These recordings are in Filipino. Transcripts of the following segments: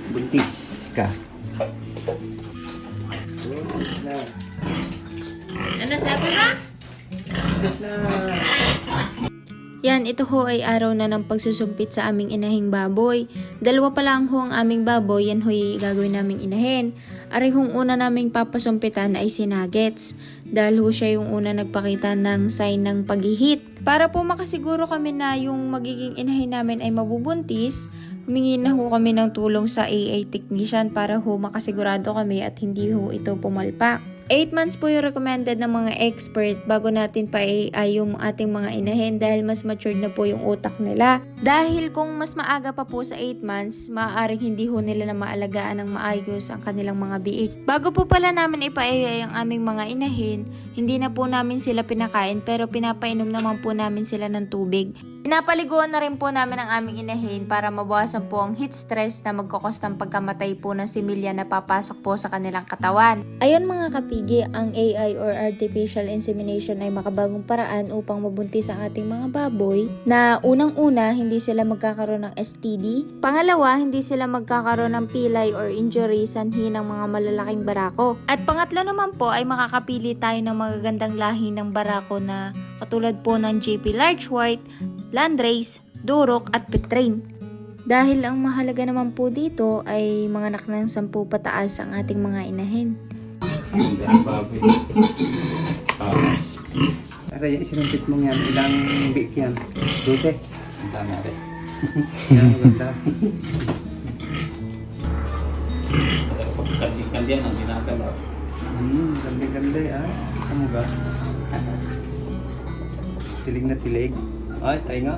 Buntis ka. Ano sabi mo? Buntis na. Yan, ito ho ay araw na ng pagsusumpit sa aming inahing baboy. Dalawa pa lang ho ang aming baboy, yan ho'y gagawin naming inahin. Aray hong una naming papasumpitan ay si Nuggets. Dahil ho siya yung una nagpakita ng sign ng paghihit. Para po makasiguro kami na yung magiging inahin namin ay mabubuntis, humingi na ho kami ng tulong sa AA technician para ho makasigurado kami at hindi ho ito pumalpak. 8 months po yung recommended ng mga expert bago natin pa AI yung ating mga inahin dahil mas matured na po yung utak nila. Dahil kung mas maaga pa po sa 8 months, maaaring hindi ho nila na maalagaan ng maayos ang kanilang mga biik. Bago po pala namin ipa-AI ang aming mga inahin, hindi na po namin sila pinakain pero pinapainom naman po namin sila ng tubig. Pinapaliguan na rin po namin ang aming inahin para mabawasan po ang heat stress na magkakos ng pagkamatay po ng similya na papasok po sa kanilang katawan. Ayun mga kapigi, ang AI or artificial insemination ay makabagong paraan upang mabuntis ang ating mga baboy na unang-una hindi sila magkakaroon ng STD, pangalawa hindi sila magkakaroon ng pilay or injury sanhi ng mga malalaking barako, at pangatlo naman po ay makakapili tayo ng magagandang lahi ng barako na katulad po ng JP Large White, Landrace, Duroc at Petrain. Dahil ang mahalaga naman po dito ay mga anak ng 10 pataas ang ating mga inahin. Aray, isinumpit mo yan. Ilang biik yan? 12? Ang dami natin. Yan, maganda. Pero pag kandihan ang sinagalaw. Ganda ah. Ano ba? Tilig na tilig. Ay, tayo nga.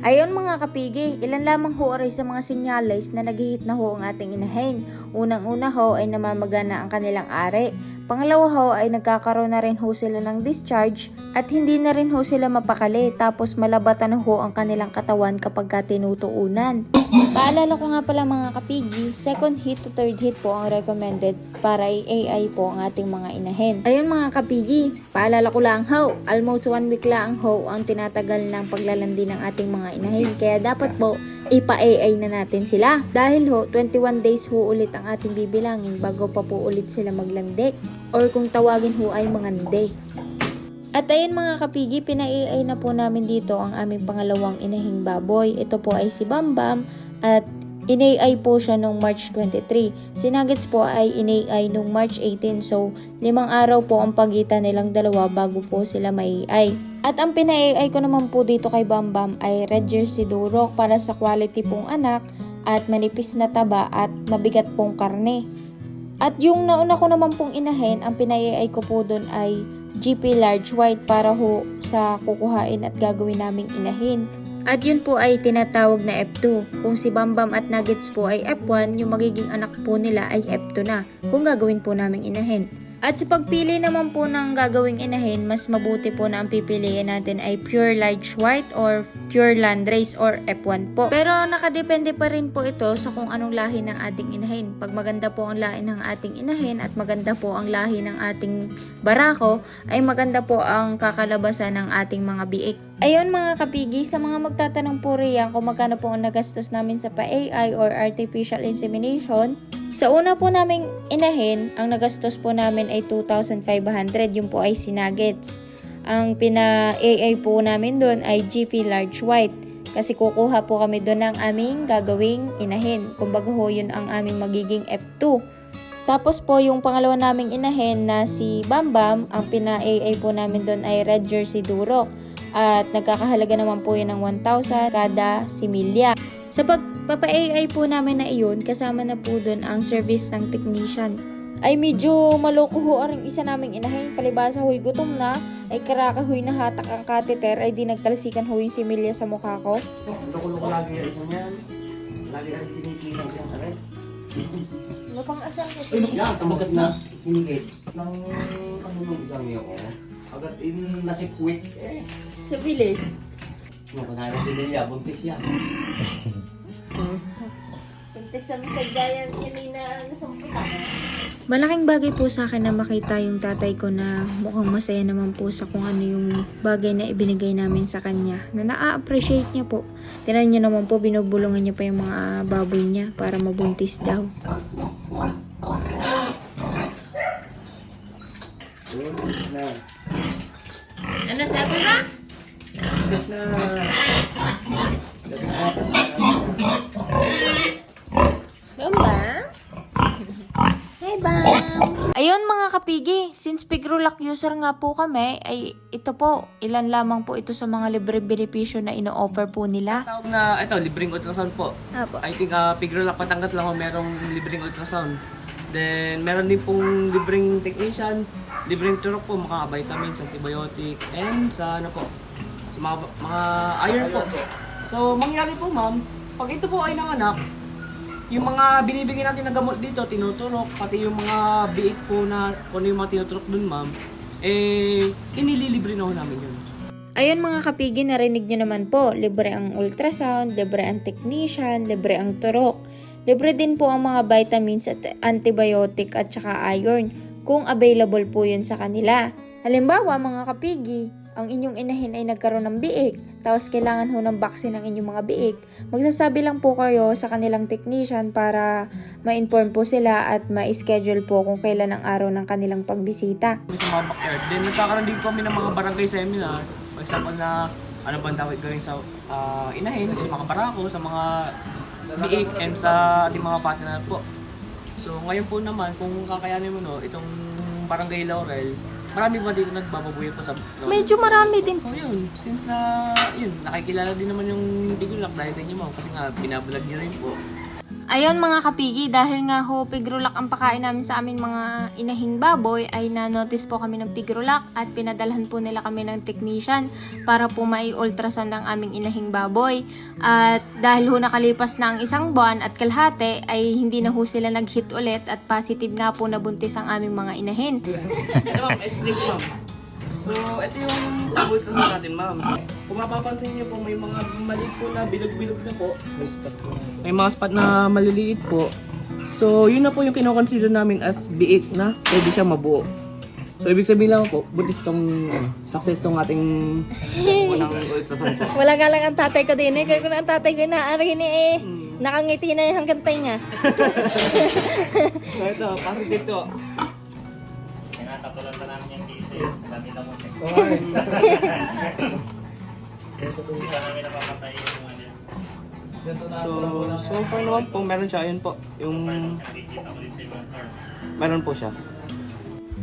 Ayon mga kapigi, ilan lamang ho aray sa mga senyales na naghihit na ho ang ating inahin. Unang-una ho ay namamagana ang kanilang ari. Pangalawa ho ay nagkakaroon na rin ho sila ng discharge at hindi na rin ho sila mapakali, tapos malabatan na ho ang kanilang katawan kapag tinutuunan. Paalala ko nga pala mga kapigi, second hit to third hit po ang recommended para i-AI po ang ating mga inahin. Ayun mga kapigi, paalala ko lang ho, almost 1 week lang ho ang tinatagal ng paglalandi ng ating mga inahin, kaya dapat po ipa-AI na natin sila. Dahil ho, 21 days ho ulit ang ating bibilangin bago pa po ulit sila maglandi, or kung tawagin ho ay mangande. At ayun mga kapigi, pina-AI na po namin dito ang aming pangalawang inahing baboy. Ito po ay si Bambam at in-AI po siya noong March 23. Si Nuggets po ay in-AI noong March 18. So, 5 araw po ang pagitan nilang dalawa bago po sila ma-AI. At ang pina-AI ko naman po dito kay Bambam ay Red Jersey Duroc para sa quality pong anak at manipis na taba at mabigat pong karne. At yung nauna ko naman pong inahin, ang pina-AI ko po doon ay GP Large White para ho sa kukuhain at gagawin naming inahin. At yun po ay tinatawag na F2. Kung si Bambam at Nuggets po ay F1, yung magiging anak po nila ay F2 na kung gagawin po naming inahin. At sa pagpili naman po ng gagawing inahin, mas mabuti po na ang pipiliin natin ay Pure Large White or Pure Landrace or F1 po. Pero nakadepende pa rin po ito sa kung anong lahi ng ating inahin. Pag maganda po ang lahi ng ating inahin at maganda po ang lahi ng ating barako, ay maganda po ang kakalabasan ng ating mga biik. Ayun mga kapigi, sa mga magtatanong po riyan kung magkano po ang nagastos namin sa pa-AI or artificial insemination, sa una po naming inahin, ang nagastos po namin ay 2,500, yung po ay si Nuggets. Ang pina-AI po namin doon ay GP Large White kasi kukuha po kami doon ng aming gagawing inahin. Kumbaga ho, yun ang aming magiging F2. Tapos po yung pangalawa naming inahin na si Bambam, ang pina-AI po namin doon ay Red Jersey Duroc. At nagkakahalaga naman po yun ng 1,000 kada similya. Sa pagpapa-AI po namin na iyon, kasama na po doon ang service ng technician. Ay medyo maloko ho aring isa naming inahin, palibasa ho'y gutom na, ay karaka ho'y nahatak ang catheter, ay di nagtalsikan ho yung similya sa mukha ko. Loko-loko lagi yan isa niyan. Lagi ang kinikilang siyang aray. Mapang-asal ko. Ay, yan, tamagat na. Kinikit. Nang ano nung isang niyo ko. Agad nasikwit eh. Sa bilis. Nung kanala si Delia, buntis yan. buntis sa misagdayan yun na nasumputan. Malaking bagay po sa akin na makita yung tatay ko na mukhang masaya naman po sa kung ano yung bagay na ibinigay namin sa kanya. Na na-appreciate niya po. Tignan niyo naman po, binubulungan niya pa yung mga baboy niya para mabuntis daw. Na. Ano sabi ba? Just na. Bamba? Hey, Bam! Ayun mga kapigi, since Pigrulac user nga po kami, ay ito po, ilan lamang po ito sa mga libreng benepisyo na ino-offer po nila. Tawag na, ito, libreng ultrasound po. Apo. I think Pigrulac Batangas lang ho, merong libreng ultrasound. Then, meron din pong libreng technician, libreng turok po, mga vitamins, antibiotic, and sa ano po, sa mga iron po. So, mangyari po ma'am, pag ito po ay nanganak, yung mga binibigyan natin na gamot dito, tinuturok, pati yung mga biik po na, kung ano yung mga tinuturok dun ma'am, inililibre na ho namin yun. Ayun mga kapigi, narinig nyo naman po, libre ang ultrasound, libre ang technician, libre ang turok. Libre din po ang mga vitamins at antibiotic at saka iron kung available po yun sa kanila. Halimbawa mga kapigi, ang inyong inahin ay nagkaroon ng biik, tapos kailangan ho ng vaccine ng inyong mga biik. Magsasabi lang po kayo sa kanilang technician para ma-inform po sila at ma-schedule po kung kailan ang araw ng kanilang pagbisita. Sa mga backyard. Then nagkakaroon din kami ng mga barangay seminar. For example na ano bang dapat gawin sa inahin, sa mga barako, sa mga biik, and sa ating mga partner po. So ngayon po naman, kung kakayanin mo no, itong Barangay Laurel, marami ba dito nagbababuhay pa sa Medyo marami din. So yun, since na yun, nakikilala din naman yung Pigrulac dahil sa inyo ma'am, kasi nga binablog niyo rin po. Ayun mga kapigi, dahil nga ho Pigrulac ang pakain namin sa amin mga inahing baboy, ay na-notice po kami ng Pigrulac at pinadalhan po nila kami ng technician para po mai-ultrasound ang aming inahing baboy. At dahil ho nakalipas na ang isang buwan at kalahati, ay hindi na ho sila nag-hit ulit at positive nga po nabuntis ang aming mga inahin. Ito ma'am, explain ko ma'am. So, ito yung ultrasound natin ma'am. Kung mapapansin niyo po, may mga maliit po na bilog-bilog na po. May mga spot na maliliit po. So, yun na po yung kinoconsider namin as biik na pwede siya mabuo. So, ibig sabihin lang po, buntis tong success tong ating unang ultrasound po. Wala nga lang ang tatay ko din eh. Kaya kung ang tatay ko naari ni eh. Nakangiti na yung hanggang tainga. So, ito, positive to. Kinakatulan pa namin yung dito eh. Nakita mo eh. Hindi pa namin napapatay yung ano. So far naman po, meron siya. Ayun po, yung Nakikita ko din sa ibang car. meron po siya.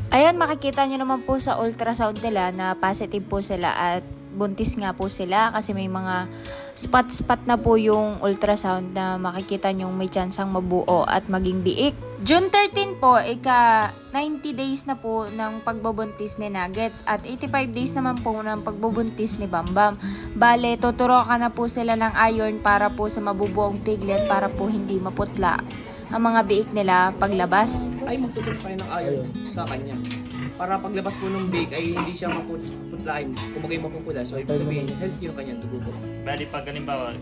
Ayan, makikita nyo naman po sa ultrasound nila na positive po sila at buntis nga po sila kasi may mga spot-spot na po yung ultrasound na makikita nyong may tsansang mabuo at maging biik. June 13 po, ika 90 days na po ng pagbubuntis ni Nuggets at 85 days naman po ng pagbubuntis ni Bambam. Bale, tuturokan na po sila ng iron para po sa mabubuong piglet para po hindi maputla ang mga biik nila paglabas. Ay, magtutulog tayo ng iron sa kanya. Para paglabas po ng bake ay hindi siya maputlain. Kung magay mapupula. So, ibig sabihin, healthy yung kanyang tugo po. Bali pag halimbawa,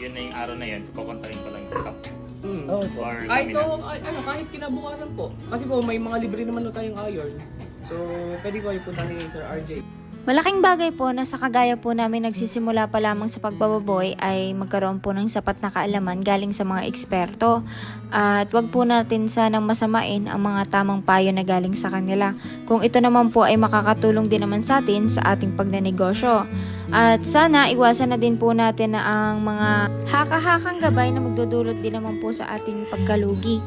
yun na yung araw na yun, kukontakin ko lang yung cup. Or Kahit laminate. kahit kinabukasan po. Kasi po, may mga libre naman na tayong iron. So, pwede ko ipunta ni Sir RJ. Malaking bagay po na sa kagaya po namin nagsisimula pa lamang sa pagbababoy ay magkaroon po ng sapat na kaalaman galing sa mga eksperto. At wag po natin sanang masamain ang mga tamang payo na galing sa kanila. Kung ito naman po ay makakatulong din naman sa atin sa ating pagnenegosyo. At sana iwasan na din po natin na ang mga haka-hakang gabay na magdudulot din naman po sa ating pagkalugi.